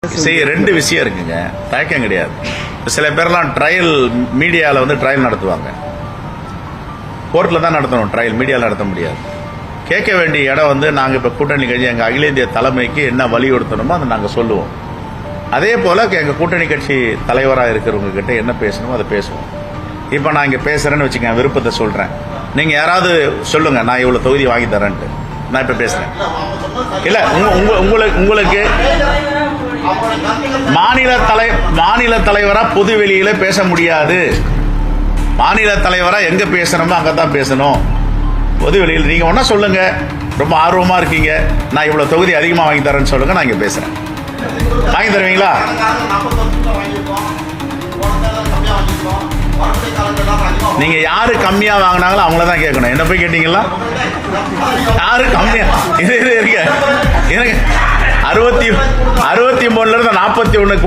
ரெண்டு விஷயம் இருக்குங்க, தயக்கம் கிடையாது. சில பேர்லாம் ட்ரையல் மீடியாவில் வந்து ட்ரையல் நடத்துவாங்க. கோர்ட்டில் தான் நடத்தணும் ட்ரையல், மீடியாவில் நடத்த முடியாது. கேட்க வேண்டிய இடம் வந்து நாங்கள் இப்போ கூட்டணி கட்சி எங்கள் அகில இந்திய தலைமைக்கு என்ன வலியுறுத்தணுமோ அதை நாங்கள் சொல்லுவோம். அதே போல் எங்கள் கூட்டணி கட்சி தலைவராக இருக்கிறவங்க கிட்ட என்ன பேசணுமோ அதை பேசுவோம். இப்போ நான் இங்கே பேசுகிறேன்னு வச்சுக்கேன், விருப்பத்தை சொல்கிறேன். நீங்கள் யாராவது சொல்லுங்கள் நான் இவ்வளோ தொகுதி வாங்கி தரேன்ட்டு. நான் இப்போ பேசுகிறேன். இல்லை உங்களுக்கு மாநில தலைவரா பொது வெளியில பேச முடியாது. மாநில தலைவரா எங்க பேசணுமோ அங்கதான் பேசணும். பொது வெளியில் நீங்க ஒன்னா சொல்லுங்க, ரொம்ப ஆர்வமா இருக்கீங்க, நான் இவ்வளவு தொகுதி அதிகமா வாங்கி தரேன்னு சொல்லுங்க, நான் இங்க பேசுறேன். வாங்கி தருவீங்களா? நீங்க யாரு கம்மியா வாங்கினாங்களோ அவங்கள தான் கேட்கணும். என்ன போய் கேட்டீங்களா? யாரு கம்மியா? இது இருக்க 63 இருந்து 41